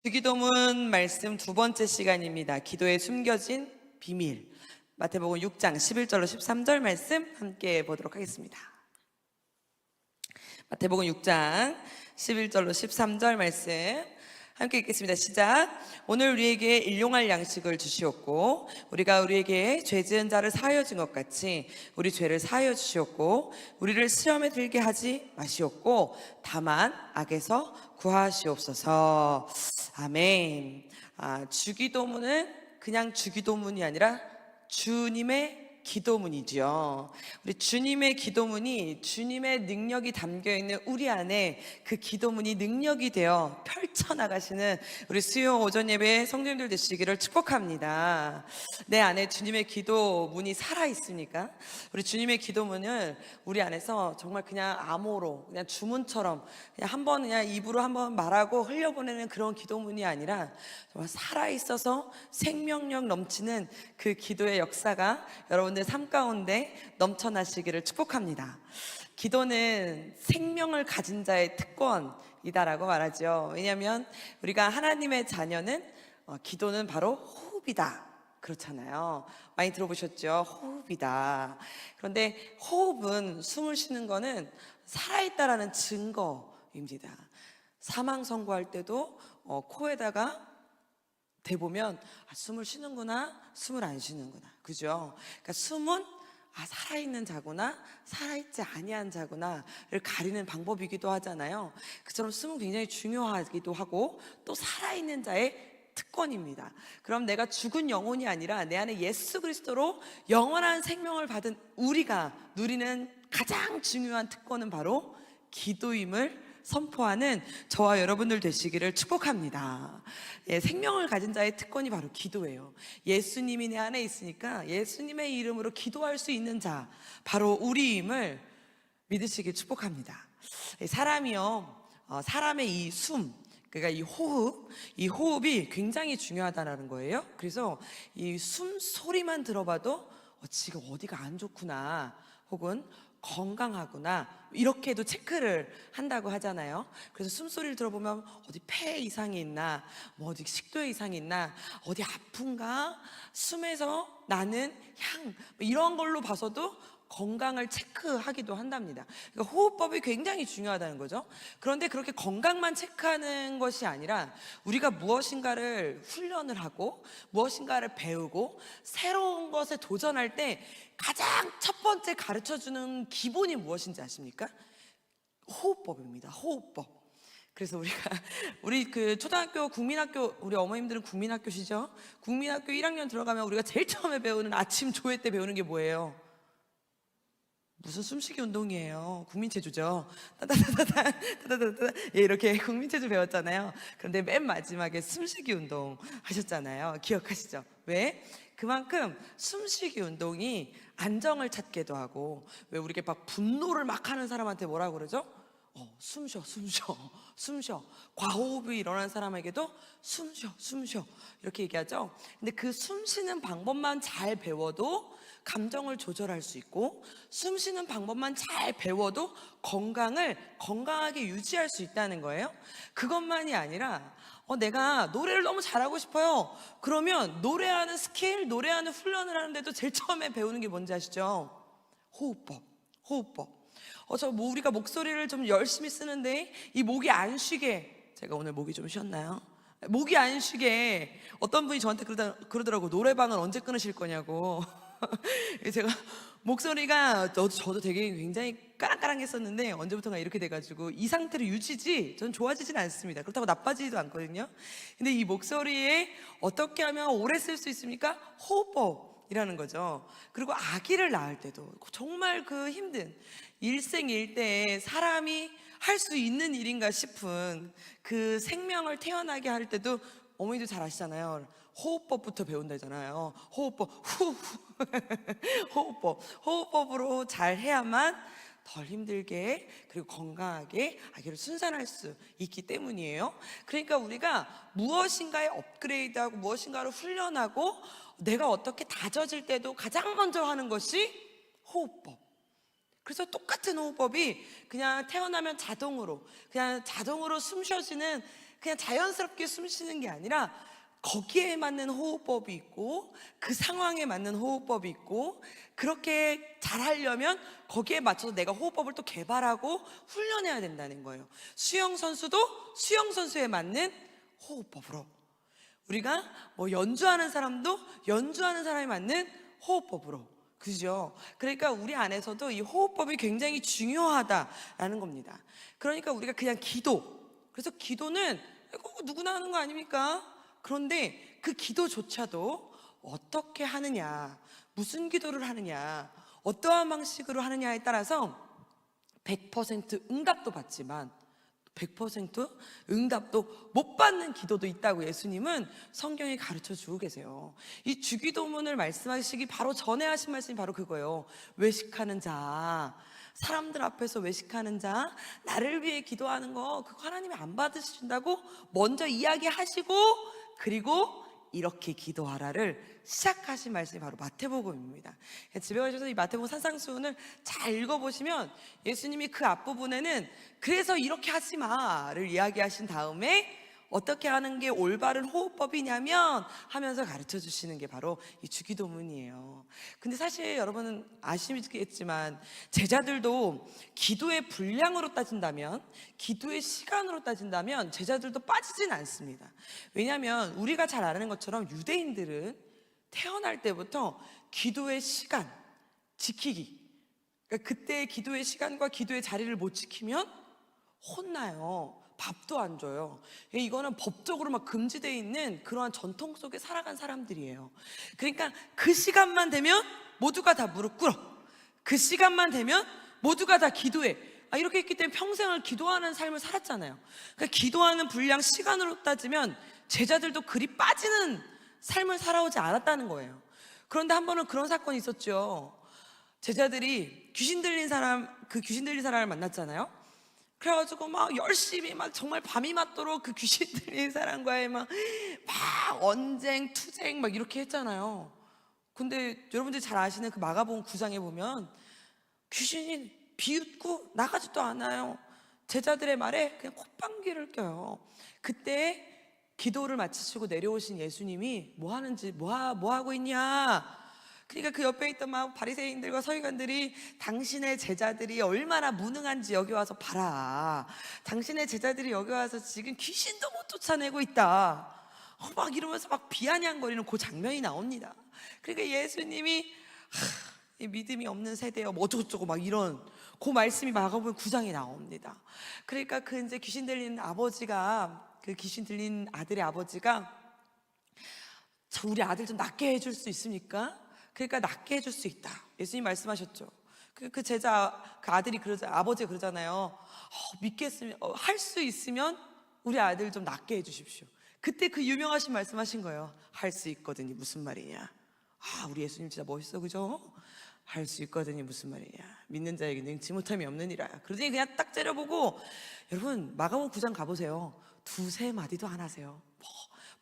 주기도문 말씀 두 번째 시간입니다. 기도에 숨겨진 비밀. 마태복음 6장 11절로 13절 말씀 함께 보도록 하겠습니다. 마태복음 6장 11절로 13절 말씀 함께 읽겠습니다. 시작. 오늘 우리에게 일용할 양식을 주시옵고 우리가 우리에게 죄 지은 자를 사하여 준 것 같이 우리 죄를 사하여 주시옵고 우리를 시험에 들게 하지 마시옵고 다만 악에서 구하시옵소서. 아멘. 주기도문은 그냥 주기도문이 아니라 주님의 기도문이죠. 우리 주님의 기도문이 주님의 능력이 담겨 있는 우리 안에 그 기도문이 능력이 되어 펼쳐나가시는 우리 수요 오전 예배 성도님들 되시기를 축복합니다. 내 안에 주님의 기도문이 살아 있습니까? 우리 주님의 기도문을 우리 안에서 정말 그냥 암호로 그냥 주문처럼 그냥 한번 그냥 입으로 한번 말하고 흘려보내는 그런 기도문이 아니라 정말 살아 있어서 생명력 넘치는 그 기도의 역사가 여러분들 삶 가운데 넘쳐나시기를 축복합니다. 기도는 생명을 가진 자의 특권이다라고 말하죠. 왜냐하면 우리가 하나님의 자녀는 기도는 바로 호흡이다 그렇잖아요. 많이 들어보셨죠? 호흡이다. 그런데 호흡은 숨을 쉬는 거는 살아있다라는 증거입니다. 사망 선고할 때도 코에다가 대보면 숨을 쉬는구나, 숨을 안 쉬는구나, 그죠? 그러니까 숨은 살아있는 자구나, 살아있지 아니한 자구나를 가리는 방법이기도 하잖아요. 그처럼 숨은 굉장히 중요하기도 하고 또 살아있는 자의 특권입니다. 그럼 내가 죽은 영혼이 아니라 내 안에 예수 그리스도로 영원한 생명을 받은 우리가 누리는 가장 중요한 특권은 바로 기도임을 선포하는 저와 여러분들 되시기를 축복합니다. 생명을 가진 자의 특권이 바로 기도예요. 예수님이 내 안에 있으니까 예수님의 이름으로 기도할 수 있는 자, 바로 우리임을 믿으시길 축복합니다. 사람이요, 사람의 이 숨, 그러니까 이 호흡이 굉장히 중요하다는 거예요. 그래서 이 숨소리만 들어봐도 지금 어디가 안 좋구나, 혹은 건강하구나, 이렇게도 체크를 한다고 하잖아요. 그래서 숨소리를 들어보면 어디 폐 이상이 있나, 뭐 어디 식도에 이상이 있나, 어디 아픈가, 숨에서 나는 향, 이런 걸로 봐서도 건강을 체크하기도 한답니다. 그러니까 호흡법이 굉장히 중요하다는 거죠. 그런데 그렇게 건강만 체크하는 것이 아니라 우리가 무엇인가를 훈련을 하고 무엇인가를 배우고 새로운 것에 도전할 때 가장 첫 번째 가르쳐주는 기본이 무엇인지 아십니까? 호흡법입니다. 호흡법. 그래서 우리 그 초등학교 국민학교, 우리 어머님들은 국민학교시죠? 국민학교 1학년 들어가면 우리가 제일 처음에 배우는 아침 조회 때 배우는 게 뭐예요? 무슨 숨쉬기 운동이에요. 국민체조죠. 따다다다다다다다. 예, 이렇게 국민체조 배웠잖아요. 그런데 맨 마지막에 숨쉬기 운동 하셨잖아요. 기억하시죠? 왜? 그만큼 숨쉬기 운동이 안정을 찾게도 하고, 왜 우리가 막 분노를 막 하는 사람한테 뭐라고 그러죠? 숨 쉬어, 숨 쉬어, 숨 쉬어. 과호흡이 일어난 사람에게도 숨 쉬어, 숨 쉬어, 이렇게 얘기하죠. 근데 그 숨 쉬는 방법만 잘 배워도 감정을 조절할 수 있고, 숨 쉬는 방법만 잘 배워도 건강을 건강하게 유지할 수 있다는 거예요. 그것만이 아니라 내가 노래를 너무 잘하고 싶어요. 그러면 노래하는 스킬, 노래하는 훈련을 하는데도 제일 처음에 배우는 게 뭔지 아시죠? 호흡법, 호흡법. 우리가 목소리를 좀 열심히 쓰는데 이 목이 안 쉬게, 제가 오늘 목이 좀 쉬었나요? 목이 안 쉬게 어떤 분이 저한테 그러더라고. 노래방은 언제 끊으실 거냐고. 제가 목소리가 저도 되게 굉장히 까랑까랑했었는데 언제부턴가 이렇게 돼가지고 이 상태로 유지지 전 좋아지진 않습니다. 그렇다고 나빠지지도 않거든요. 근데 이 목소리에 어떻게 하면 오래 쓸 수 있습니까? 호흡법이라는 거죠. 그리고 아기를 낳을 때도 정말 그 힘든 일생일대에 사람이 할 수 있는 일인가 싶은 그 생명을 태어나게 할 때도 어머니도 잘 아시잖아요. 호흡법부터 배운다잖아요. 호흡법, 후 호흡법으로 잘 해야만 덜 힘들게 그리고 건강하게 아기를 순산할 수 있기 때문이에요. 그러니까 우리가 무엇인가에 업그레이드하고 무엇인가를 훈련하고 내가 어떻게 다져질 때도 가장 먼저 하는 것이 호흡법. 그래서 똑같은 호흡법이 그냥 태어나면 자동으로 숨 쉬어지는 그냥 자연스럽게 숨 쉬는 게 아니라 거기에 맞는 호흡법이 있고 그 상황에 맞는 호흡법이 있고, 그렇게 잘하려면 거기에 맞춰서 내가 호흡법을 또 개발하고 훈련해야 된다는 거예요. 수영 선수도 수영 선수에 맞는 호흡법으로, 우리가 뭐 연주하는 사람도 연주하는 사람에 맞는 호흡법으로, 그죠? 그러니까 우리 안에서도 이 호흡법이 굉장히 중요하다라는 겁니다. 그러니까 우리가 그냥 그래서 기도는 누구나 하는 거 아닙니까? 그런데 그 기도조차도 어떻게 하느냐, 무슨 기도를 하느냐, 어떠한 방식으로 하느냐에 따라서 100% 응답도 받지만 100% 응답도 못 받는 기도도 있다고 예수님은 성경에 가르쳐 주고 계세요. 이 주기도문을 말씀하시기 바로 전에 하신 말씀이 바로 그거예요. 외식하는 자, 사람들 앞에서 외식하는 자, 나를 위해 기도하는 거, 그거 하나님이 안 받으신다고 먼저 이야기하시고, 그리고 이렇게 기도하라를 시작하신 말씀이 바로 마태복음입니다. 집에 가셔서 이 마태복음 산상수훈을 잘 읽어보시면 예수님이 그 앞부분에는 그래서 이렇게 하지 마를 이야기하신 다음에 어떻게 하는 게 올바른 호흡법이냐면 하면서 가르쳐 주시는 게 바로 이 주기도문이에요. 근데 사실 여러분은 아시겠지만 제자들도 기도의 분량으로 따진다면, 기도의 시간으로 따진다면 제자들도 빠지진 않습니다. 왜냐하면 우리가 잘 아는 것처럼 유대인들은 태어날 때부터 기도의 시간 지키기, 그러니까 그때 기도의 시간과 기도의 자리를 못 지키면 혼나요. 밥도 안 줘요. 이거는 법적으로 막 금지되어 있는 그러한 전통 속에 살아간 사람들이에요. 그러니까 그 시간만 되면 모두가 다 무릎 꿇어. 그 시간만 되면 모두가 다 기도해. 이렇게 했기 때문에 평생을 기도하는 삶을 살았잖아요. 그러니까 기도하는 분량 시간으로 따지면 제자들도 그리 빠지는 삶을 살아오지 않았다는 거예요. 그런데 한 번은 그런 사건이 있었죠. 제자들이 귀신 들린 사람을 만났잖아요. 그래가지고 막 열심히 막 정말 밤이 맞도록 그 귀신 들린 사람과의 막 언쟁, 투쟁 막 이렇게 했잖아요. 근데 여러분들이 잘 아시는 그 마가복음 9장에 보면 귀신이 비웃고 나가지도 않아요. 제자들의 말에 그냥 콧방귀를 껴요. 그때 기도를 마치시고 내려오신 예수님이 뭐 하고 있냐? 그러니까 그 옆에 있던 막 바리새인들과 서기관들이 당신의 제자들이 얼마나 무능한지 여기 와서 봐라. 당신의 제자들이 여기 와서 지금 귀신도 못 쫓아내고 있다. 막 이러면서 막 비아냥거리는 그 장면이 나옵니다. 그러니까 예수님이 이 믿음이 없는 세대여 뭐 어쩌고저쩌고 막 이런 그 말씀이 마가복음 9장에 나옵니다. 그러니까 그 이제 귀신 들린 아버지가, 그 귀신 들린 아들의 아버지가 우리 아들 좀 낫게 해줄 수 있습니까? 그러니까 낫게 해줄 수 있다. 예수님 말씀하셨죠. 그 제자, 그 아들이 아버지가 그러잖아요. 믿겠으면, 할 수 있으면 우리 아들 좀 낫게 해주십시오. 그때 그 유명하신 말씀하신 거예요. 할 수 있거든요. 무슨 말이냐? 우리 예수님 진짜 멋있어, 그죠? 할 수 있거든요. 무슨 말이냐? 믿는 자에게 능치 못함이 없느니라. 그러더니 그냥 딱 째려보고, 여러분 마가복음 9장 가보세요. 두세 마디도 안 하세요.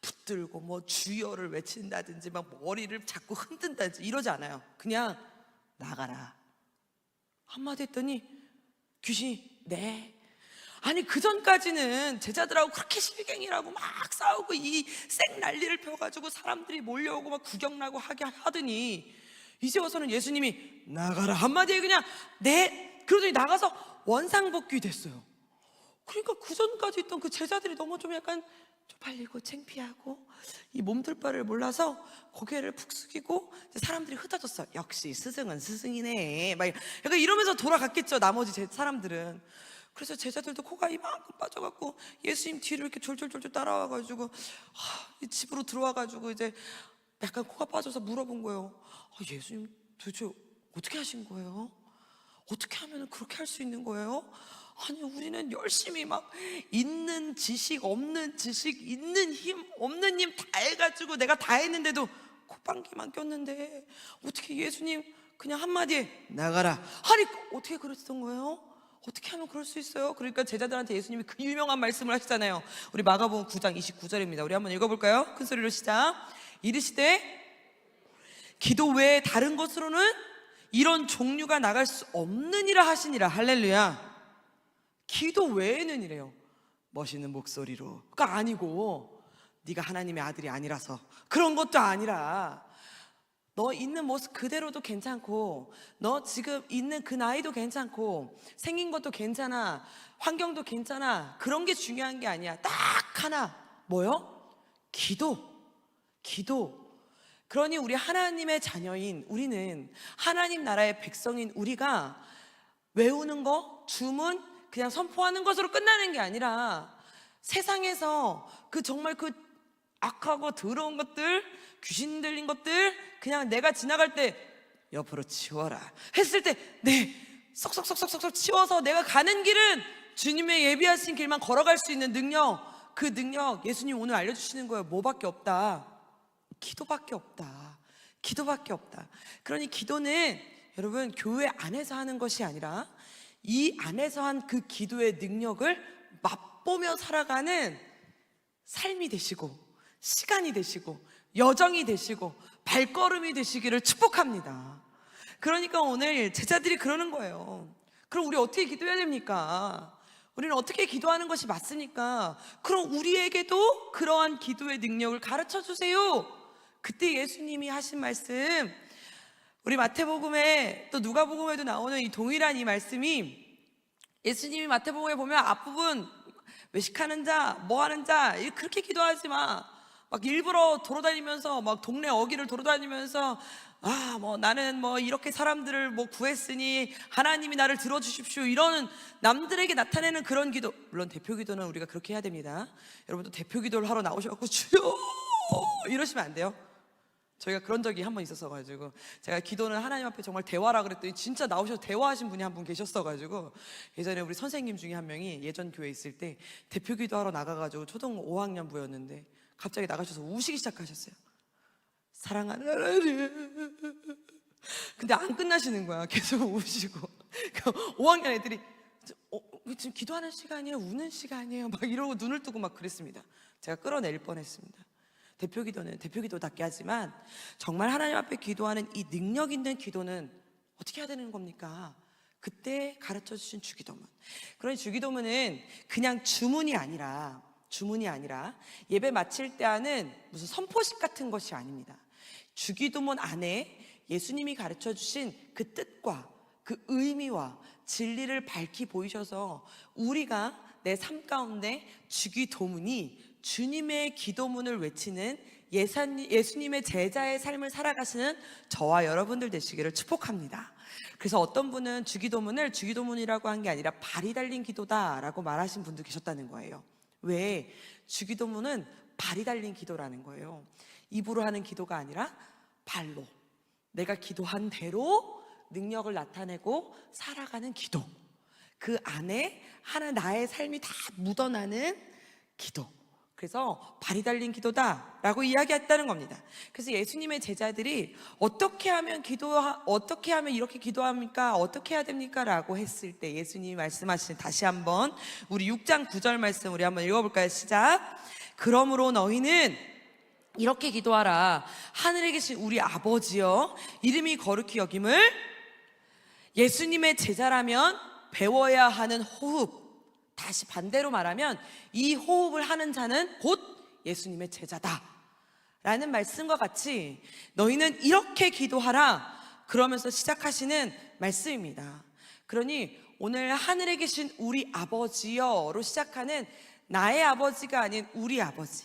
붙들고 뭐 주여를 외친다든지 막 머리를 자꾸 흔든다든지 이러지 않아요. 그냥 나가라 한마디 했더니 귀신이 네. 아니 그 전까지는 제자들하고 그렇게 실갱이라고 막 싸우고 이 쌩 난리를 펴가지고 사람들이 몰려오고 막 구경나고 하게 하더니 이제 와서는 예수님이 나가라 한마디에 그냥 네. 그러더니 나가서 원상복귀 됐어요. 그러니까 그 전까지 있던 그 제자들이 너무 좀 약간 쪽팔리고 창피하고 이 몸둘 바를 몰라서 고개를 푹 숙이고 사람들이 흩어졌어. 역시 스승은 스승이네 막 약간 이러면서 돌아갔겠죠, 나머지 사람들은. 그래서 제자들도 코가 이만큼 빠져갖고 예수님 뒤를 이렇게 졸졸졸졸 따라와가지고 집으로 들어와가지고 이제 약간 코가 빠져서 물어본 거예요. 예수님 도대체 어떻게 하신 거예요? 어떻게 하면 그렇게 할 수 있는 거예요? 아니 우리는 열심히 막 있는 지식 없는 지식 있는 힘 없는 힘 다 해가지고 내가 다 했는데도 콧방귀만 꼈는데 어떻게 예수님 그냥 한마디에 나가라. 아니 어떻게 그랬던 거예요? 어떻게 하면 그럴 수 있어요? 그러니까 제자들한테 예수님이 그 유명한 말씀을 하시잖아요. 우리 마가복음 9장 29절입니다 우리 한번 읽어볼까요? 큰 소리로 시작. 이르시되 기도 외에 다른 것으로는 이런 종류가 나갈 수 없느니라 하시니라. 할렐루야. 기도 외에는 이래요. 멋있는 목소리로. 그거 아니고 네가 하나님의 아들이 아니라서 그런 것도 아니라 너 있는 모습 그대로도 괜찮고 너 지금 있는 그 나이도 괜찮고 생긴 것도 괜찮아, 환경도 괜찮아. 그런 게 중요한 게 아니야. 딱 하나, 뭐요? 기도. 그러니 우리 하나님의 자녀인 우리는, 하나님 나라의 백성인 우리가 외우는 거, 주문 그냥 선포하는 것으로 끝나는 게 아니라 세상에서 그 정말 그 악하고 더러운 것들, 귀신 들린 것들 그냥 내가 지나갈 때 옆으로 치워라 했을 때 네, 쏙쏙쏙쏙쏙 치워서 내가 가는 길은 주님의 예비하신 길만 걸어갈 수 있는 능력, 그 능력 예수님 오늘 알려주시는 거예요. 뭐밖에 없다? 기도밖에 없다. 기도밖에 없다. 그러니 기도는 여러분 교회 안에서 하는 것이 아니라 이 안에서 한 그 기도의 능력을 맛보며 살아가는 삶이 되시고 시간이 되시고 여정이 되시고 발걸음이 되시기를 축복합니다. 그러니까 오늘 제자들이 그러는 거예요. 그럼 우리 어떻게 기도해야 됩니까? 우리는 어떻게 기도하는 것이 맞습니까? 그럼 우리에게도 그러한 기도의 능력을 가르쳐 주세요. 그때 예수님이 하신 말씀, 우리 마태복음에 또 누가복음에도 나오는 이 동일한 이 말씀이, 예수님이 마태복음에 보면 앞부분 외식하는 자, 뭐 하는 자 그렇게 기도하지 마. 막 일부러 돌아다니면서 막 동네 어귀를 돌아다니면서 나는 이렇게 사람들을 구했으니 하나님이 나를 들어주십시오 이러는 남들에게 나타내는 그런 기도, 물론 대표 기도는 우리가 그렇게 해야 됩니다. 여러분도 대표 기도를 하러 나오셔갖고 주여 이러시면 안 돼요. 저희가 그런 적이 한 번 있었어가지고 제가 기도는 하나님 앞에 정말 대화라 그랬더니 진짜 나오셔서 대화하신 분이 한 분 계셨어가지고, 예전에 우리 선생님 중에 한 명이 예전 교회 있을 때 대표 기도하러 나가가지고 초등 5학년부였는데 갑자기 나가셔서 우시기 시작하셨어요. 사랑하는 하나님. 근데 안 끝나시는 거야. 계속 우시고. 5학년 애들이 지금 기도하는 시간이에요? 우는 시간이에요? 막 이러고 눈을 뜨고 막 그랬습니다. 제가 끌어낼 뻔했습니다. 대표 기도는 대표 기도답게 하지만 정말 하나님 앞에 기도하는 이 능력 있는 기도는 어떻게 해야 되는 겁니까? 그때 가르쳐 주신 주기도문. 그러니 주기도문은 그냥 주문이 아니라 예배 마칠 때 하는 무슨 선포식 같은 것이 아닙니다. 주기도문 안에 예수님이 가르쳐 주신 그 뜻과 그 의미와 진리를 밝히 보이셔서 우리가 내 삶 가운데 주기도문이 주님의 기도문을 외치는 예수님의 제자의 삶을 살아가시는 저와 여러분들 되시기를 축복합니다. 그래서 어떤 분은 주기도문이라고 한 게 아니라 발이 달린 기도다라고 말하신 분도 계셨다는 거예요. 왜? 주기도문은 발이 달린 기도라는 거예요. 입으로 하는 기도가 아니라 발로, 내가 기도한 대로 능력을 나타내고 살아가는 기도, 그 안에 나의 삶이 다 묻어나는 기도. 그래서 발이 달린 기도다라고 이야기했다는 겁니다. 그래서 예수님의 제자들이 어떻게 하면 이렇게 기도합니까? 어떻게 해야 됩니까? 라고 했을 때 예수님이 말씀하시는, 다시 한번 우리 6장 9절 말씀 우리 한번 읽어볼까요? 시작. 그러므로 너희는 이렇게 기도하라. 하늘에 계신 우리 아버지여, 이름이 거룩히 여김을. 예수님의 제자라면 배워야 하는 호흡, 다시 반대로 말하면 이 호흡을 하는 자는 곧 예수님의 제자다 라는 말씀과 같이 너희는 이렇게 기도하라 그러면서 시작하시는 말씀입니다. 그러니 오늘 하늘에 계신 우리 아버지여로 시작하는 나의 아버지가 아닌 우리 아버지,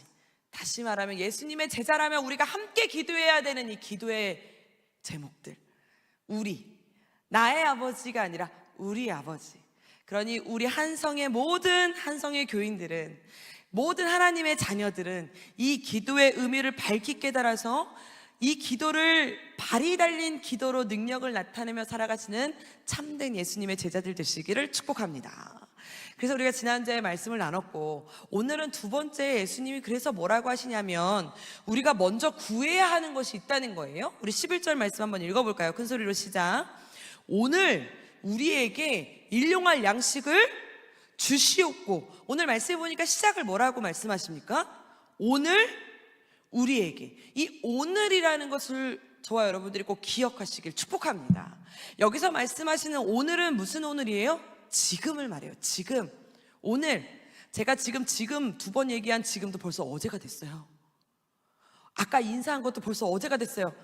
다시 말하면 예수님의 제자라면 우리가 함께 기도해야 되는 이 기도의 제목들, 나의 아버지가 아니라 우리 아버지. 그러니 우리 모든 한성의 교인들은, 모든 하나님의 자녀들은 이 기도의 의미를 밝히 깨달아서 이 기도를 발이 달린 기도로 능력을 나타내며 살아가시는 참된 예수님의 제자들 되시기를 축복합니다. 그래서 우리가 지난주에 말씀을 나눴고, 오늘은 두 번째 예수님이 그래서 뭐라고 하시냐면 우리가 먼저 구해야 하는 것이 있다는 거예요. 우리 11절 말씀 한번 읽어볼까요? 큰 소리로 시작. 오늘 우리에게 일용할 양식을 주시옵고, 오늘 말씀해 보니까 시작을 뭐라고 말씀하십니까? 오늘 우리에게. 이 오늘이라는 것을 저와 여러분들이 꼭 기억하시길 축복합니다. 여기서 말씀하시는 오늘은 무슨 오늘이에요? 지금을 말해요. 지금, 오늘, 제가 지금 2번 얘기한 지금도 벌써 어제가 됐어요. 아까 인사한 것도 벌써 어제가 됐어요.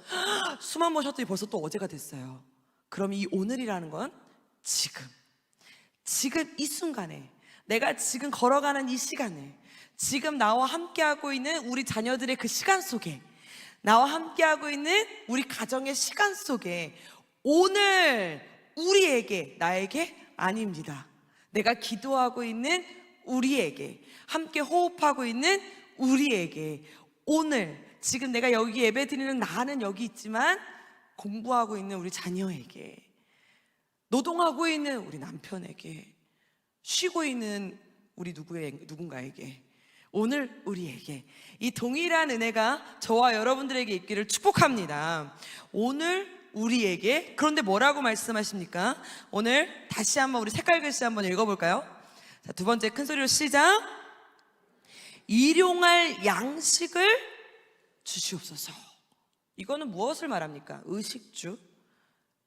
숨 한 번 쉬었더니 벌써 또 어제가 됐어요. 그럼 이 오늘이라는 건 지금 이 순간에, 내가 지금 걸어가는 이 시간에, 지금 나와 함께하고 있는 우리 자녀들의 그 시간 속에, 나와 함께하고 있는 우리 가정의 시간 속에, 오늘 우리에게, 나에게 아닙니다. 내가 기도하고 있는 우리에게, 함께 호흡하고 있는 우리에게, 오늘 지금 내가 여기 예배 드리는 나는 여기 있지만 공부하고 있는 우리 자녀에게, 노동하고 있는 우리 남편에게, 쉬고 있는 우리 누군가에게, 오늘 우리에게 이 동일한 은혜가 저와 여러분들에게 있기를 축복합니다. 오늘 우리에게. 그런데 뭐라고 말씀하십니까? 오늘 다시 한번 우리 색깔 글씨 한번 읽어볼까요? 자, 2번째 큰 소리로 시작. 일용할 양식을 주시옵소서. 이거는 무엇을 말합니까? 의식주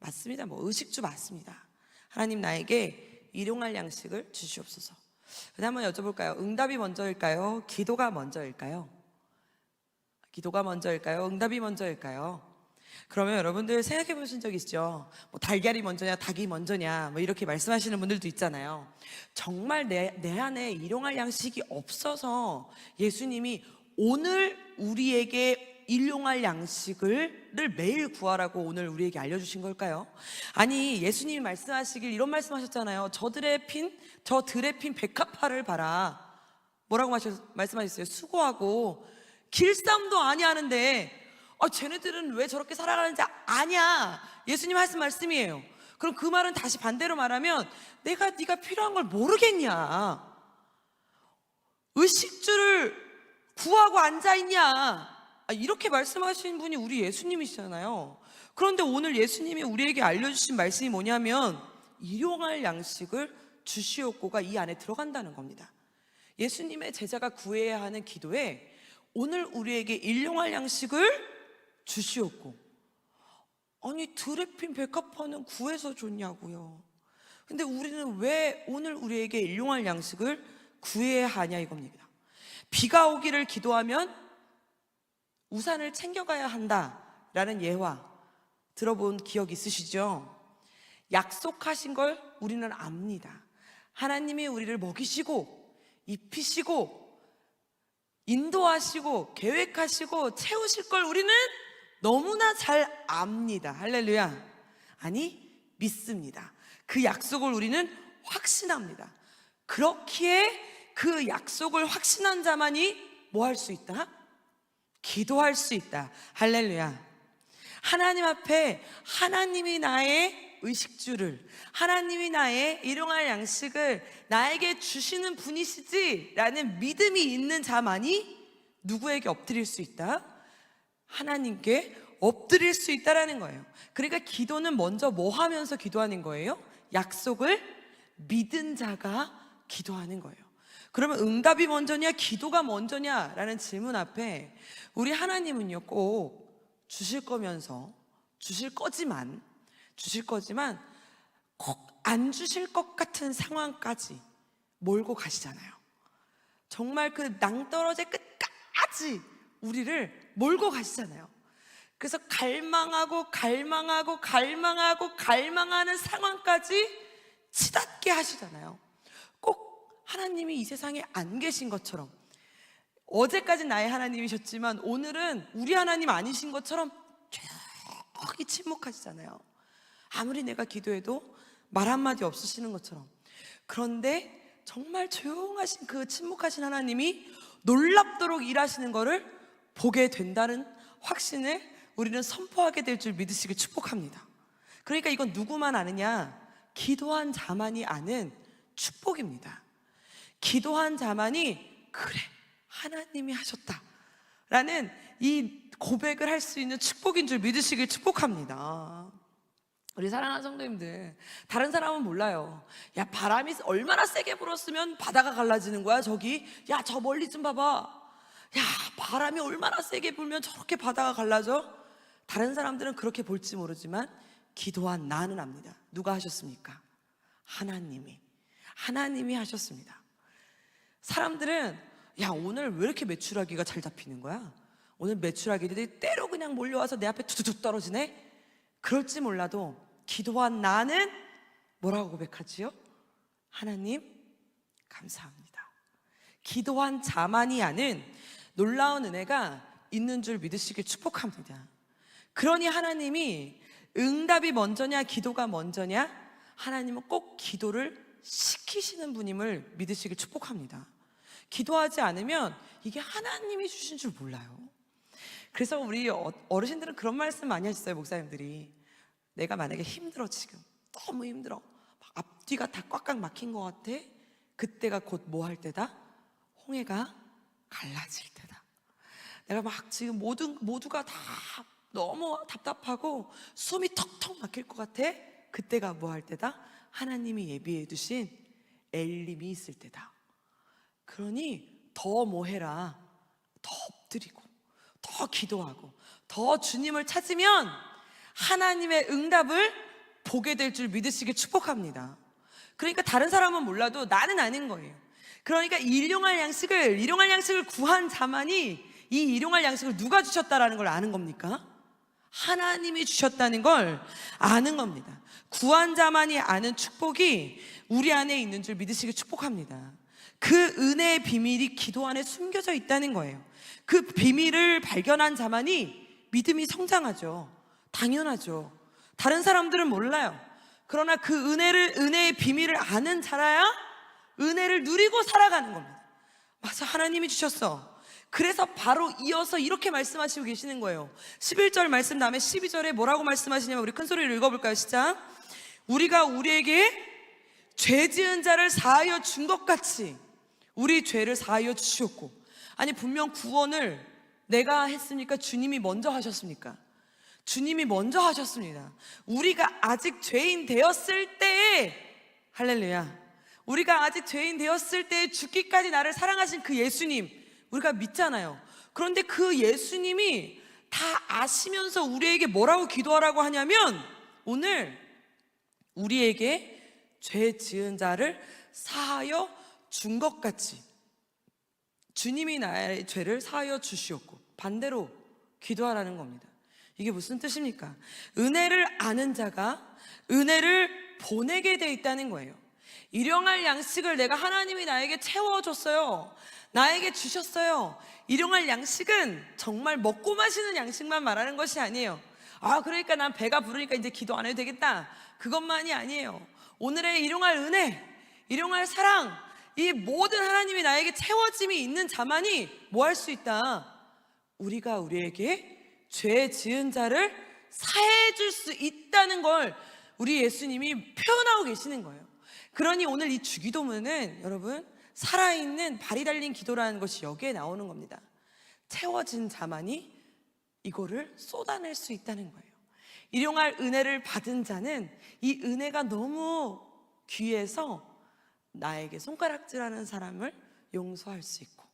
맞습니다. 의식주 맞습니다. 하나님, 나에게 일용할 양식을 주시옵소서. 그다음 한번 여쭤볼까요? 응답이 먼저일까요? 기도가 먼저일까요? 기도가 먼저일까요? 응답이 먼저일까요? 그러면 여러분들 생각해 보신 적 있죠? 달걀이 먼저냐 닭이 먼저냐 이렇게 말씀하시는 분들도 있잖아요. 정말 내 안에 일용할 양식이 없어서 예수님이 오늘 우리에게 일용할 양식을 매일 구하라고 오늘 우리에게 알려주신 걸까요? 아니, 예수님이 말씀하시길 이런 말씀하셨잖아요. 저 들에 핀 백합화를 봐라. 뭐라고 말씀하셨어요? 수고하고 길쌈도 아니하는데 쟤네들은 왜 저렇게 살아가는지 아냐. 예수님 하신 말씀이에요. 그럼 그 말은 다시 반대로 말하면, 네가 필요한 걸 모르겠냐? 의식주를 구하고 앉아있냐? 이렇게 말씀하신 분이 우리 예수님이시잖아요. 그런데 오늘 예수님이 우리에게 알려주신 말씀이 뭐냐면, 일용할 양식을 주시옵고가 이 안에 들어간다는 겁니다. 예수님의 제자가 구해야 하는 기도에 오늘 우리에게 일용할 양식을 주시옵고. 아니, 들에 핀 백합화는 구해서 줬냐고요. 근데 우리는 왜 오늘 우리에게 일용할 양식을 구해야 하냐 이겁니다. 비가 오기를 기도하면 우산을 챙겨가야 한다라는 예화 들어본 기억 있으시죠? 약속하신 걸 우리는 압니다. 하나님이 우리를 먹이시고 입히시고 인도하시고 계획하시고 채우실 걸 우리는 너무나 잘 압니다. 할렐루야. 아니, 믿습니다. 그 약속을 우리는 확신합니다. 그렇기에 그 약속을 확신한 자만이 뭐 할 수 있다? 기도할 수 있다. 할렐루야. 하나님 앞에 하나님이 나의 의식주를, 하나님이 나의 일용할 양식을 나에게 주시는 분이시지 라는 믿음이 있는 자만이 누구에게 엎드릴 수 있다? 하나님께 엎드릴 수 있다라는 거예요. 그러니까 기도는 먼저 뭐 하면서 기도하는 거예요? 약속을 믿은 자가 기도하는 거예요. 그러면 응답이 먼저냐 기도가 먼저냐라는 질문 앞에 우리 하나님은요, 꼭 주실 거지만 꼭 안 주실 것 같은 상황까지 몰고 가시잖아요. 정말 그 낭떠러지 끝까지 우리를 몰고 가시잖아요. 그래서 갈망하는 상황까지 치닫게 하시잖아요. 꼭 하나님이 이 세상에 안 계신 것처럼, 어제까지 나의 하나님이셨지만 오늘은 우리 하나님 아니신 것처럼 조용히 침묵하시잖아요. 아무리 내가 기도해도 말 한마디 없으시는 것처럼. 그런데 정말 조용하신 그 침묵하신 하나님이 놀랍도록 일하시는 것을 보게 된다는 확신을 우리는 선포하게 될 줄 믿으시길 축복합니다. 그러니까 이건 누구만 아느냐? 기도한 자만이 아는 축복입니다. 기도한 자만이 그래, 하나님이 하셨다 라는 이 고백을 할 수 있는 축복인 줄 믿으시길 축복합니다. 우리 사랑하는 성도님들, 다른 사람은 몰라요. 야, 바람이 얼마나 세게 불었으면 바다가 갈라지는 거야 저기. 야, 저 멀리 좀 봐봐. 야, 바람이 얼마나 세게 불면 저렇게 바다가 갈라져? 다른 사람들은 그렇게 볼지 모르지만 기도한 나는 압니다. 누가 하셨습니까? 하나님이 하셨습니다. 사람들은 야, 오늘 왜 이렇게 메추라기가 잘 잡히는 거야? 오늘 메추라기들이 때로 그냥 몰려와서 내 앞에 두두둑 떨어지네? 그럴지 몰라도 기도한 나는 뭐라고 고백하지요? 하나님 감사합니다. 기도한 자만이 아는 놀라운 은혜가 있는 줄 믿으시길 축복합니다. 그러니 하나님이 응답이 먼저냐 기도가 먼저냐, 하나님은 꼭 기도를 시키시는 분임을 믿으시길 축복합니다. 기도하지 않으면 이게 하나님이 주신 줄 몰라요. 그래서 우리 어르신들은 그런 말씀 많이 하셨어요. 목사님들이, 내가 만약에 힘들어, 지금 너무 힘들어, 막 앞뒤가 다 꽉꽉 막힌 것 같아, 그때가 곧 뭐 할 때다? 홍해가 갈라질 때다. 내가 막 지금 모두가 다 너무 답답하고 숨이 턱턱 막힐 것 같아, 그때가 뭐 할 때다? 하나님이 예비해 두신 엘림이 있을 때다. 그러니 더 뭐 해라, 더 엎드리고 더 기도하고 더 주님을 찾으면 하나님의 응답을 보게 될 줄 믿으시길 축복합니다. 그러니까 다른 사람은 몰라도 나는 아는 거예요. 그러니까 일용할 양식을 구한 자만이 이 일용할 양식을 누가 주셨다라는 걸 아는 겁니까? 하나님이 주셨다는 걸 아는 겁니다. 구한 자만이 아는 축복이 우리 안에 있는 줄 믿으시길 축복합니다. 그 은혜의 비밀이 기도 안에 숨겨져 있다는 거예요. 그 비밀을 발견한 자만이 믿음이 성장하죠. 당연하죠. 다른 사람들은 몰라요. 그러나 그 은혜의 비밀을 아는 자라야 은혜를 누리고 살아가는 겁니다. 맞아, 하나님이 주셨어. 그래서 바로 이어서 이렇게 말씀하시고 계시는 거예요. 11절 말씀 다음에 12절에 뭐라고 말씀하시냐면, 우리 큰 소리로 읽어볼까요? 시작. 우리가 우리에게 죄 지은 자를 사하여 준 것 같이 우리 죄를 사하여 주시옵고. 아니, 분명 구원을 내가 했습니까? 주님이 먼저 하셨습니까? 주님이 먼저 하셨습니다. 우리가 아직 죄인 되었을 때에, 할렐루야, 우리가 아직 죄인 되었을 때에 죽기까지 나를 사랑하신 그 예수님, 우리가 믿잖아요. 그런데 그 예수님이 다 아시면서 우리에게 뭐라고 기도하라고 하냐면, 오늘 우리에게 죄 지은 자를 사하여 준 것 같이 주님이 나의 죄를 사하여 주시옵고, 반대로 기도하라는 겁니다. 이게 무슨 뜻입니까? 은혜를 아는 자가 은혜를 보내게 돼 있다는 거예요. 일용할 양식을 내가, 하나님이 나에게 채워줬어요, 나에게 주셨어요. 일용할 양식은 정말 먹고 마시는 양식만 말하는 것이 아니에요. 아, 그러니까 난 배가 부르니까 이제 기도 안 해도 되겠다, 그것만이 아니에요. 오늘의 일용할 은혜, 일용할 사랑, 이 모든 하나님이 나에게 채워짐이 있는 자만이 뭐 할 수 있다? 우리가 우리에게 죄 지은 자를 사해 줄 수 있다는 걸 우리 예수님이 표현하고 계시는 거예요. 그러니 오늘 이 주기도문은 여러분, 살아있는 발이 달린 기도라는 것이 여기에 나오는 겁니다. 채워진 자만이 이거를 쏟아낼 수 있다는 거예요. 일용할 은혜를 받은 자는 이 은혜가 너무 귀해서 나에게 손가락질하는 사람을 용서할 수 있고,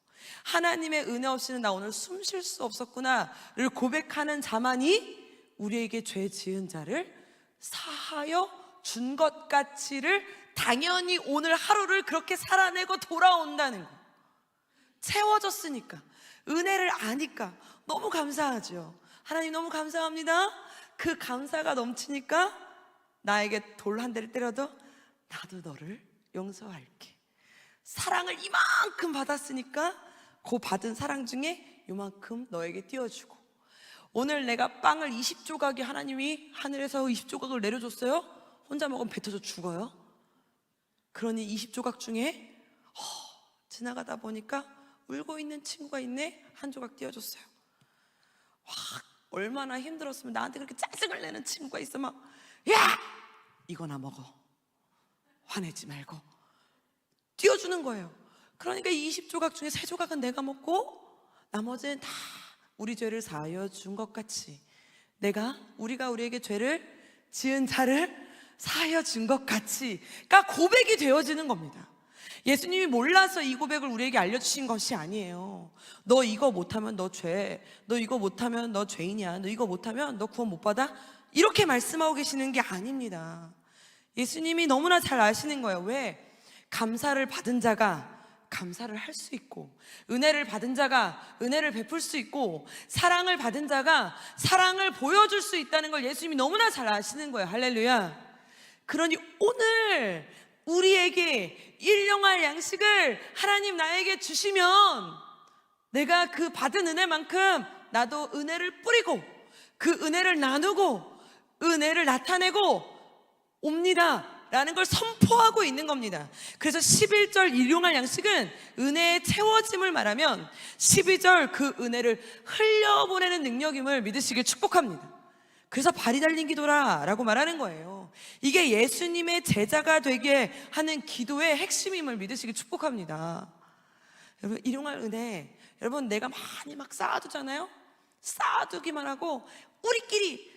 하나님의 은혜 없이는 나 오늘 숨 쉴 수 없었구나를 고백하는 자만이 우리에게 죄 지은 자를 사하여 준 것 같이를 당연히 오늘 하루를 그렇게 살아내고 돌아온다는 거. 채워졌으니까, 은혜를 아니까 너무 감사하죠. 하나님 너무 감사합니다. 그 감사가 넘치니까 나에게 돌 한 대를 때려도 나도 너를 용서할게. 사랑을 이만큼 받았으니까 그 받은 사랑 중에 요만큼 너에게 띄워주고, 오늘 내가 빵을 20조각이 하나님이 하늘에서 20조각을 내려줬어요. 혼자 먹으면 배 터져 죽어요. 그러니 20조각 중에 지나가다 보니까 울고 있는 친구가 있네, 한 조각 띄워줬어요. 와, 얼마나 힘들었으면 나한테 그렇게 짜증을 내는 친구가 있어. 막, 야! 이거나 먹어, 화내지 말고 띄워주는 거예요. 그러니까 20조각 중에 3조각은 내가 먹고 나머지는 다 우리 죄를 사하여 준 것 같이 우리가 우리에게 죄를 지은 자를 사하여 준 것 같이가 고백이 되어지는 겁니다. 예수님이 몰라서 이 고백을 우리에게 알려주신 것이 아니에요. 너 이거 못하면 너 죄, 너 이거 못하면 너 죄인이야, 너 이거 못하면 너 구원 못 받아, 이렇게 말씀하고 계시는 게 아닙니다. 예수님이 너무나 잘 아시는 거예요. 왜? 감사를 받은 자가 감사를 할 수 있고, 은혜를 받은 자가 은혜를 베풀 수 있고, 사랑을 받은 자가 사랑을 보여줄 수 있다는 걸 예수님이 너무나 잘 아시는 거예요. 할렐루야. 그러니 오늘 우리에게 일용할 양식을 하나님 나에게 주시면 내가 그 받은 은혜만큼 나도 은혜를 뿌리고 그 은혜를 나누고 은혜를 나타내고 옵니다 라는 걸 선포하고 있는 겁니다. 그래서 11절 일용할 양식은 은혜의 채워짐을 말하면 12절 그 은혜를 흘려보내는 능력임을 믿으시길 축복합니다. 그래서 발이 달린 기도라 라고 말하는 거예요. 이게 예수님의 제자가 되게 하는 기도의 핵심임을 믿으시길 축복합니다. 여러분, 일용할 은혜, 여러분 내가 많이 막 쌓아두잖아요. 쌓아두기만 하고 우리끼리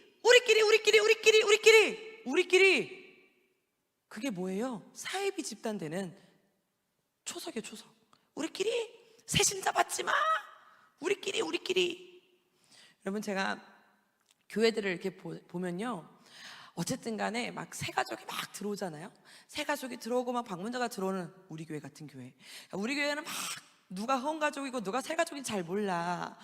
그게 뭐예요? 사이비 집단 되는 초석이에요. 초석. 우리끼리 새신자 받지 마. 우리끼리. 여러분, 제가 교회들을 이렇게 보면요, 어쨌든 간에 막 새 가족이 막 들어오잖아요. 새 가족이 들어오고 막 방문자가 들어오는 우리 교회 같은 교회. 우리 교회는 막 누가 헌가족이고 누가 새 가족인지 잘 몰라.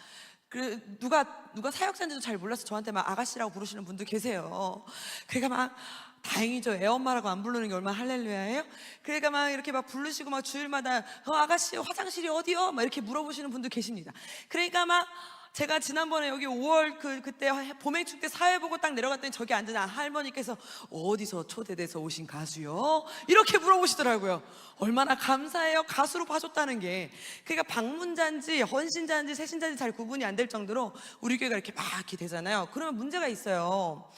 그 누가 사역자인지도 잘 몰라서 저한테 막 아가씨라고 부르시는 분도 계세요. 그러니까 막 다행이죠. 애엄마라고 안 부르는 게 얼마나 할렐루야예요. 그러니까 막 이렇게 막 부르시고 막 주일마다 아가씨 화장실이 어디요? 막 이렇게 물어보시는 분도 계십니다. 그러니까 막 제가 지난번에 여기 5월 그때 봄행축 때 사회 보고 딱 내려갔더니 저기 앉은 할머니께서 어디서 초대돼서 오신 가수요? 이렇게 물어보시더라고요. 얼마나 감사해요. 가수로 봐줬다는 게. 그러니까 방문자인지 헌신자인지 새신자인지 잘 구분이 안 될 정도로 우리 교회가 이렇게 막 이렇게 되잖아요. 그러면 문제가 있어요.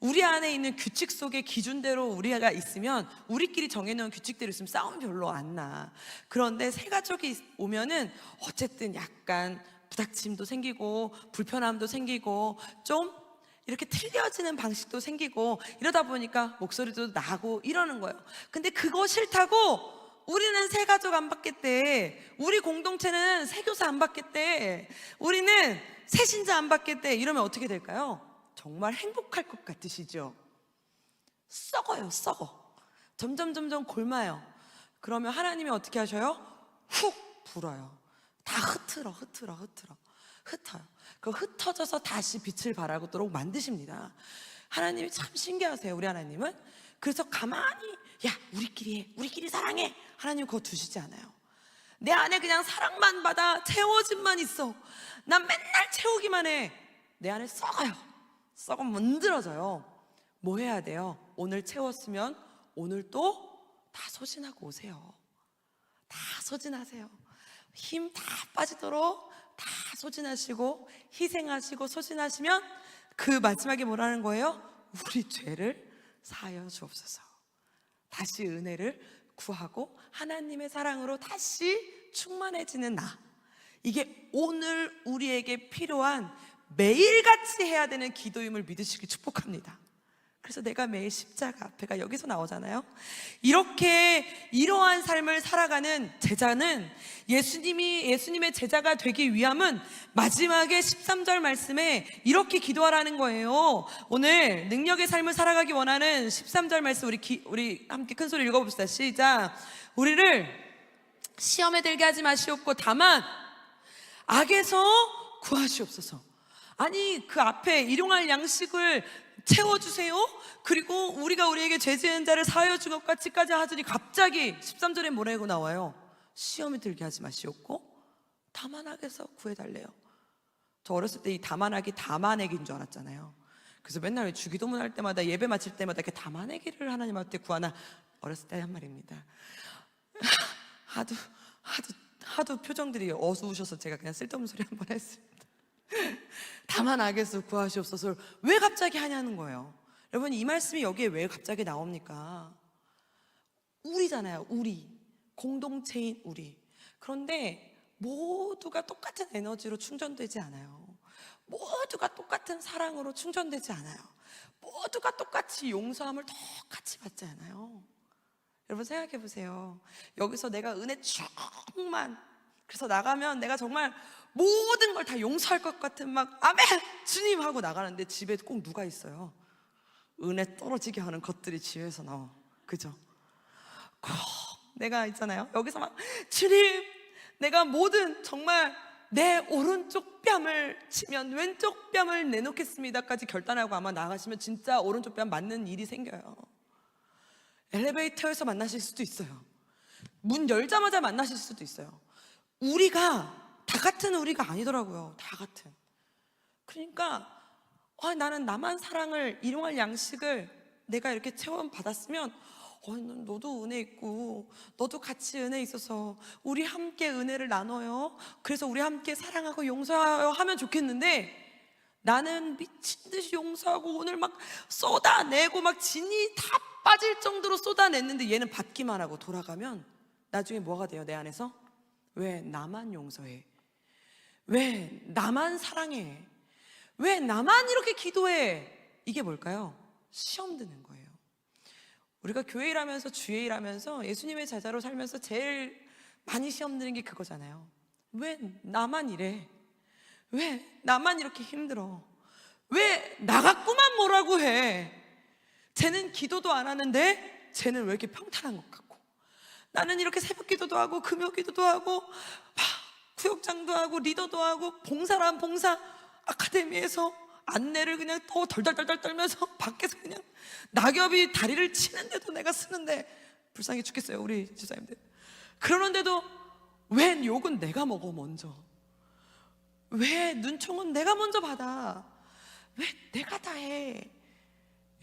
우리 안에 있는 규칙 속의 기준대로 우리가 있으면, 우리끼리 정해놓은 규칙대로 있으면 싸움 별로 안 나. 그런데 새 가족이 오면은 어쨌든 약간 부닥침도 생기고 불편함도 생기고 좀 이렇게 틀려지는 방식도 생기고 이러다 보니까 목소리도 나고 이러는 거예요. 근데 그거 싫다고 우리는 새 가족 안 받겠대, 우리 공동체는 새 교사 안 받겠대, 우리는 새 신자 안 받겠대, 이러면 어떻게 될까요? 정말 행복할 것 같으시죠? 썩어요. 점점 골마요. 그러면 하나님이 어떻게 하셔요? 훅 불어요. 다 흩어요. 그 흩어져서 다시 빛을 발하도록 만드십니다. 하나님이 참 신기하세요. 우리 하나님은. 그래서 가만히 야 우리끼리 사랑해, 하나님 그거 두시지 않아요. 내 안에 그냥 사랑만 받아 채워짐만 있어. 난 맨날 채우기만 해. 내 안에 썩으면 문드러져요. 뭐 해야 돼요? 오늘 채웠으면 오늘 또 다 소진하고 오세요. 다 소진하세요. 힘 다 빠지도록 다 소진하시고 희생하시고 소진하시면 그 마지막에 뭐라는 거예요? 우리 죄를 사하여 주옵소서. 다시 은혜를 구하고 하나님의 사랑으로 다시 충만해지는 나. 이게 오늘 우리에게 필요한 매일같이 해야 되는 기도임을 믿으시길 축복합니다. 그래서 내가 매일 십자가 앞에가 여기서 나오잖아요. 이러한 삶을 살아가는 제자는 예수님의 제자가 되기 위함은 마지막에 13절 말씀에 이렇게 기도하라는 거예요. 오늘 능력의 삶을 살아가기 원하는 13절 말씀 우리 함께 큰 소리 읽어봅시다. 시작. 우리를 시험에 들게 하지 마시옵고 다만 악에서 구하시옵소서. 아니 그 앞에 일용할 양식을 채워주세요. 그리고 우리가 우리에게 죄 지은 자를 사하여 준 것 같이까지 하더니 갑자기 13절에 뭐라고 나와요? 시험에 들게 하지 마시옵고 다만 악에서 구해달래요. 저 어렸을 때 이 다만악이 다만액인 줄 알았잖아요. 그래서 맨날 주기도문 할 때마다 예배 마칠 때마다 이렇게 다만액이를 하나님한테 구하나 어렸을 때 한 말입니다. 하도 표정들이 어수우셔서 제가 그냥 쓸데없는 소리 한번 했습니다. 다만 악에서 구하시옵소서. 왜 갑자기 하냐는 거예요. 여러분, 이 말씀이 여기에 왜 갑자기 나옵니까? 우리잖아요. 우리 공동체인 우리. 그런데 모두가 똑같은 에너지로 충전되지 않아요. 모두가 똑같은 사랑으로 충전되지 않아요. 모두가 똑같이 용서함을 똑같이 받지 않아요. 여러분 생각해 보세요. 여기서 내가 은혜 충만, 그래서 나가면 내가 정말 모든 걸 다 용서할 것 같은 막 아멘 주님 하고 나가는데 집에 꼭 누가 있어요? 은혜 떨어지게 하는 것들이 집에서 나와. 그죠? 꼭 내가 있잖아요, 여기서 막 주님, 내가 모든 정말 내 오른쪽 뺨을 치면 왼쪽 뺨을 내놓겠습니다까지 결단하고 아마 나가시면 진짜 오른쪽 뺨 맞는 일이 생겨요. 엘리베이터에서 만나실 수도 있어요. 문 열자마자 만나실 수도 있어요. 우리가 다 같은 우리가 아니더라고요. 다 같은. 그러니까 나는 나만 사랑을 일용할 양식을 내가 이렇게 체험받았으면 너도 은혜 있고 너도 같이 은혜 있어서 우리 함께 은혜를 나눠요. 그래서 우리 함께 사랑하고 용서하여 하면 좋겠는데, 나는 미친 듯이 용서하고 오늘 막 쏟아내고 막 진이 다 빠질 정도로 쏟아냈는데 얘는 받기만 하고 돌아가면 나중에 뭐가 돼요? 내 안에서 왜 나만 용서해? 왜 나만 사랑해? 왜 나만 이렇게 기도해? 이게 뭘까요? 시험 드는 거예요. 우리가 교회 일하면서 주의 일하면서 예수님의 제자로 살면서 제일 많이 시험 드는 게 그거잖아요. 왜 나만 이래? 왜 나만 이렇게 힘들어? 왜 나 갖고만 뭐라고 해? 쟤는 기도도 안 하는데 쟤는 왜 이렇게 평탄한 것 같고, 나는 이렇게 새벽 기도도 하고 금요 기도도 하고 구역장도 하고 리더도 하고 봉사란 봉사 아카데미에서 안내를 그냥 또 덜덜덜덜 떨면서 밖에서 그냥 낙엽이 다리를 치는데도 내가 쓰는데 불쌍해 죽겠어요, 우리 지사님들. 그러는데도 왜 욕은 내가 먹어 먼저? 왜 눈총은 내가 먼저 받아? 왜 내가 다 해?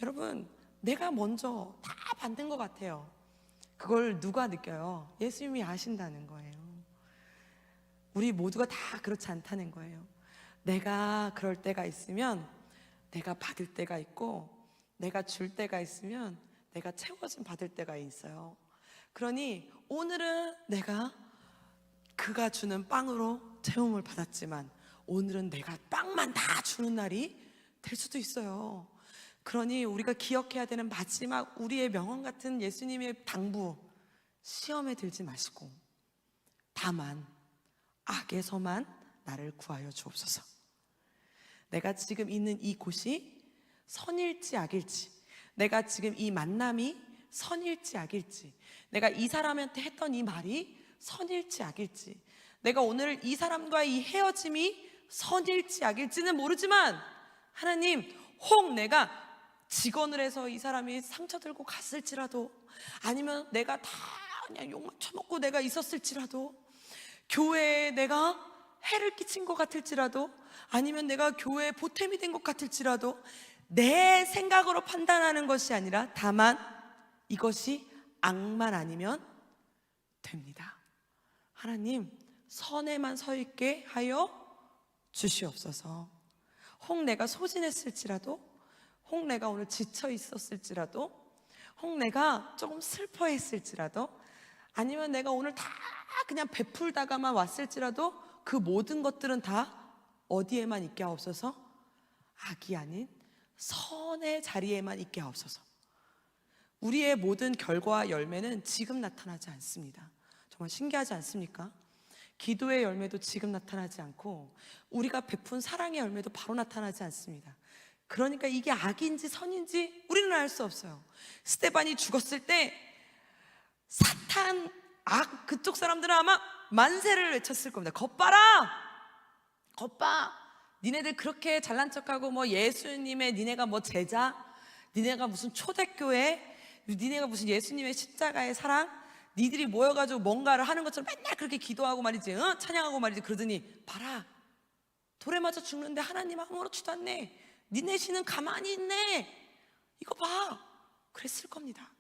여러분, 내가 먼저 다 받는 것 같아요. 그걸 누가 느껴요? 예수님이 아신다는 거예요. 우리 모두가 다 그렇지 않다는 거예요. 내가 그럴 때가 있으면 내가 받을 때가 있고, 내가 줄 때가 있으면 내가 채워진 받을 때가 있어요. 그러니 오늘은 내가 그가 주는 빵으로 채움을 받았지만 오늘은 내가 빵만 다 주는 날이 될 수도 있어요. 그러니 우리가 기억해야 되는 마지막 우리의 명언 같은 예수님의 당부, 시험에 들지 마시고 다만 악에서만 나를 구하여 주옵소서. 내가 지금 있는 이곳이 선일지 악일지, 내가 지금 이 만남이 선일지 악일지, 내가 이 사람한테 했던 이 말이 선일지 악일지, 내가 오늘 이 사람과 이 헤어짐이 선일지 악일지는 모르지만 하나님, 혹 내가 직언을 해서 이 사람이 상처 들고 갔을지라도, 아니면 내가 다 그냥 욕만 쳐먹고 내가 있었을지라도, 교회에 내가 해를 끼친 것 같을지라도, 아니면 내가 교회에 보탬이 된 것 같을지라도, 내 생각으로 판단하는 것이 아니라 다만 이것이 악만 아니면 됩니다. 하나님, 선에만 서 있게 하여 주시옵소서. 혹 내가 소진했을지라도, 혹 내가 오늘 지쳐 있었을지라도, 혹 내가 조금 슬퍼했을지라도, 아니면 내가 오늘 다 그냥 베풀다가만 왔을지라도 그 모든 것들은 다 어디에만 있게 하옵소서? 악이 아닌 선의 자리에만 있게 하옵소서. 우리의 모든 결과와 열매는 지금 나타나지 않습니다. 정말 신기하지 않습니까? 기도의 열매도 지금 나타나지 않고 우리가 베푼 사랑의 열매도 바로 나타나지 않습니다. 그러니까 이게 악인지 선인지 우리는 알 수 없어요. 스데반이 죽었을 때 사탄, 악, 그쪽 사람들은 아마 만세를 외쳤을 겁니다. 겉봐라! 겉봐! 니네들 그렇게 잘난 척하고 뭐 예수님의 니네가 뭐 제자? 니네가 무슨 초대교회? 니네가 무슨 예수님의 십자가의 사랑? 니들이 모여가지고 뭔가를 하는 것처럼 맨날 그렇게 기도하고 말이지, 찬양하고 말이지. 그러더니 봐라, 돌에 맞아 죽는데 하나님 아무렇지도 않네. 니네 신은 가만히 있네. 이거 봐. 그랬을 겁니다.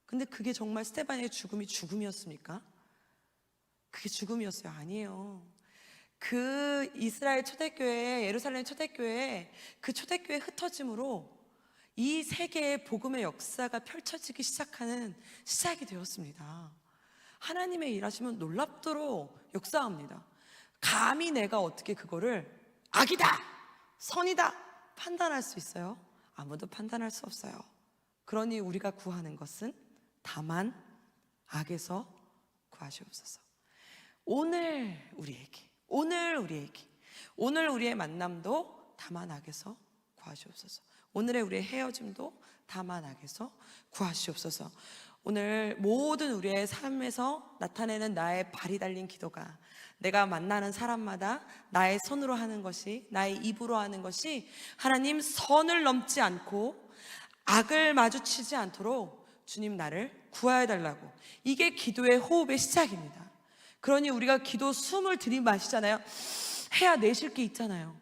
근데 그게 정말 스데반의 죽음이 죽음이었습니까? 그게 죽음이었어요? 아니에요. 그 이스라엘 초대교회, 예루살렘 초대교회, 그 초대교회 흩어짐으로 이 세계의 복음의 역사가 펼쳐지기 시작하는 시작이 되었습니다. 하나님의 일하시면 놀랍도록 역사합니다. 감히 내가 어떻게 그거를 악이다, 선이다 판단할 수 있어요? 아무도 판단할 수 없어요. 그러니 우리가 구하는 것은 다만 악에서 구하시옵소서. 오늘 우리에게, 오늘 우리의 만남도 다만 악에서 구하시옵소서. 오늘의 우리의 헤어짐도 다만 악에서 구하시옵소서. 오늘 모든 우리의 삶에서 나타내는 나의 발이 달린 기도가, 내가 만나는 사람마다 나의 손으로 하는 것이, 나의 입으로 하는 것이 하나님 선을 넘지 않고 악을 마주치지 않도록 주님 나를 구하여 달라고, 이게 기도의 호흡의 시작입니다. 그러니 우리가 기도 숨을 들이마시잖아요. 해야 내쉴 게 있잖아요.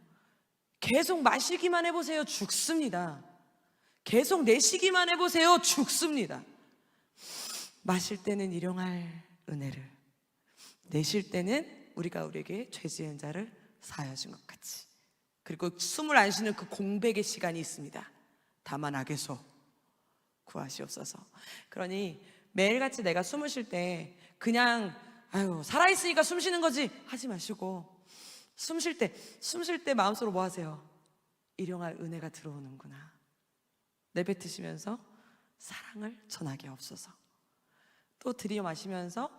계속 마시기만 해보세요. 죽습니다. 계속 내쉬기만 해보세요. 죽습니다. 마실 때는 일용할 은혜를, 내쉴 때는 우리가 우리에게 죄 지은 자를 사하여 준 것 같이. 그리고 숨을 안 쉬는 그 공백의 시간이 있습니다. 다만 악에서 구하시옵소서. 그러니 매일같이 내가 숨을 쉴 때 그냥 아유 살아있으니까 숨 쉬는 거지 하지 마시고, 숨 쉴 때 마음속으로 뭐 하세요? 일용할 은혜가 들어오는구나. 내뱉으시면서 사랑을 전하게 없소서. 또 들이어 마시면서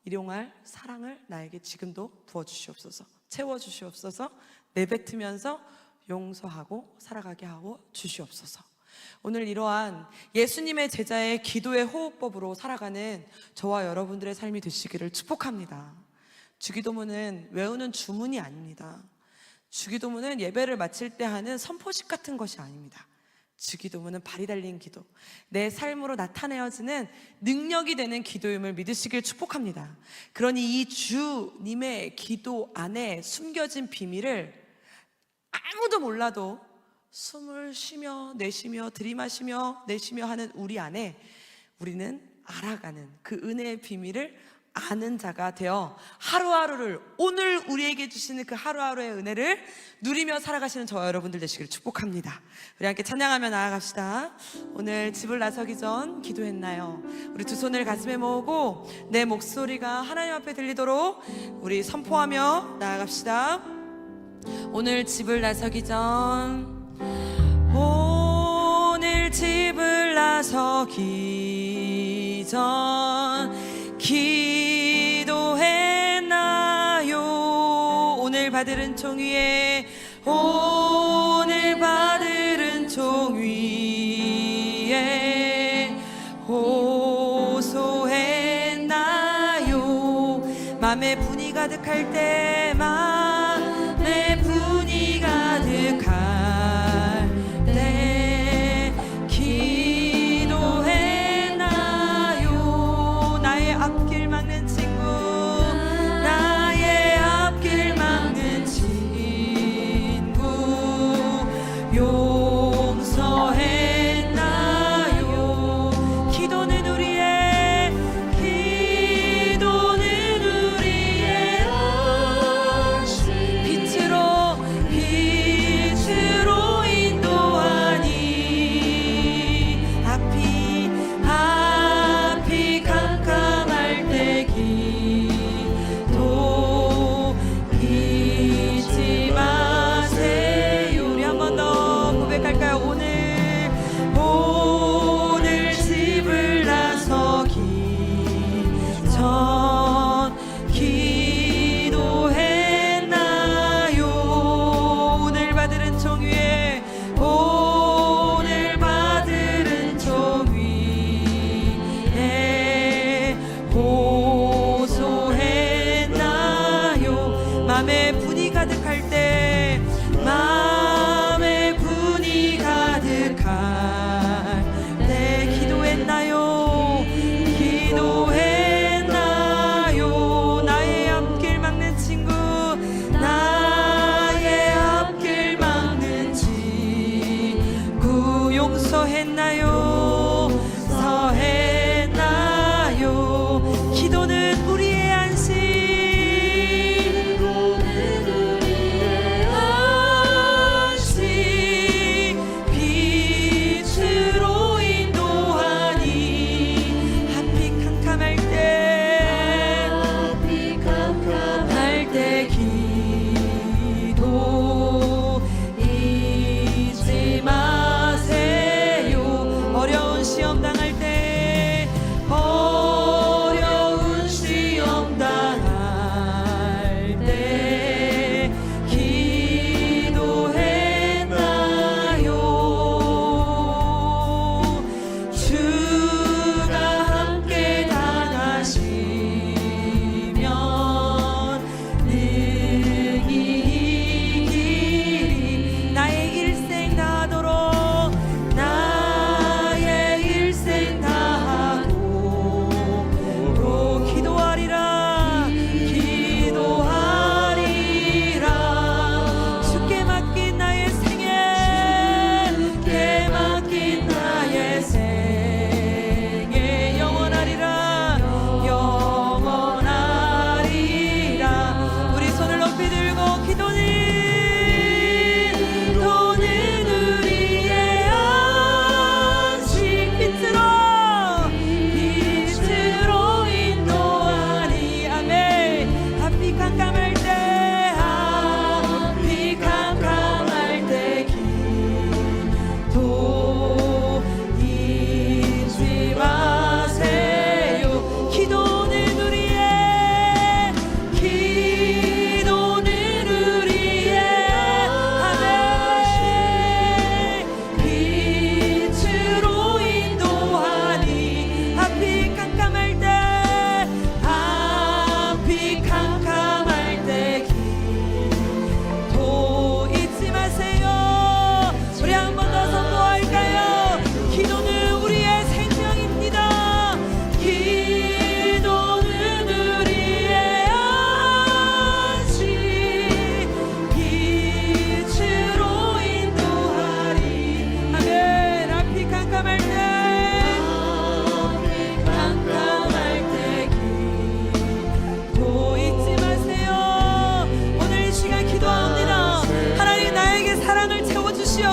일용할 사랑을 나에게 지금도 부어주시옵소서. 채워주시옵소서. 내뱉으면서 용서하고 살아가게 하고 주시옵소서. 오늘 이러한 예수님의 제자의 기도의 호흡법으로 살아가는 저와 여러분들의 삶이 되시기를 축복합니다. 주기도문은 외우는 주문이 아닙니다. 주기도문은 예배를 마칠 때 하는 선포식 같은 것이 아닙니다. 주기도문은 발이 달린 기도, 내 삶으로 나타내어지는 능력이 되는 기도임을 믿으시길 축복합니다. 그러니 이 주님의 기도 안에 숨겨진 비밀을 아무도 몰라도 숨을 쉬며 내쉬며 들이마시며 내쉬며 하는 우리 안에 우리는 알아가는 그 은혜의 비밀을 아는 자가 되어 하루하루를, 오늘 우리에게 주시는 그 하루하루의 은혜를 누리며 살아가시는 저와 여러분들 되시기를 축복합니다. 우리 함께 찬양하며 나아갑시다. 오늘 집을 나서기 전 기도했나요? 우리 두 손을 가슴에 모으고 내 목소리가 하나님 앞에 들리도록 우리 선포하며 나아갑시다. 오늘 집을 나서기 전, 오늘 집을 나서기 전 기도했나요? 오늘 받을 은총 위에, 오늘 받을 은총 위에 호소했나요? 맘에 분이 가득할 때, 맘에 분이 가득할 때 기도했나요? 나의 앞길 막는 친구, 나의 앞길 막는 친구 용서했나요? 기도는 우리의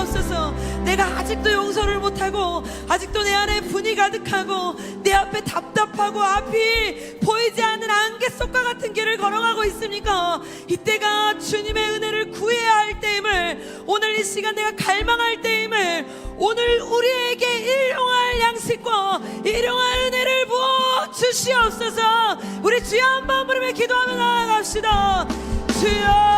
주시옵소서. 내가 아직도 용서를 못하고 아직도 내 안에 분이 가득하고 내 앞에 답답하고 앞이 보이지 않는 안개 속과 같은 길을 걸어가고 있습니까? 이때가 주님의 은혜를 구해야 할 때임을, 오늘 이 시간 내가 갈망할 때임을, 오늘 우리에게 일용할 양식과 일용할 은혜를 부어 주시옵소서. 우리 주여 한번 부르며 기도하며 나아갑시다. 주여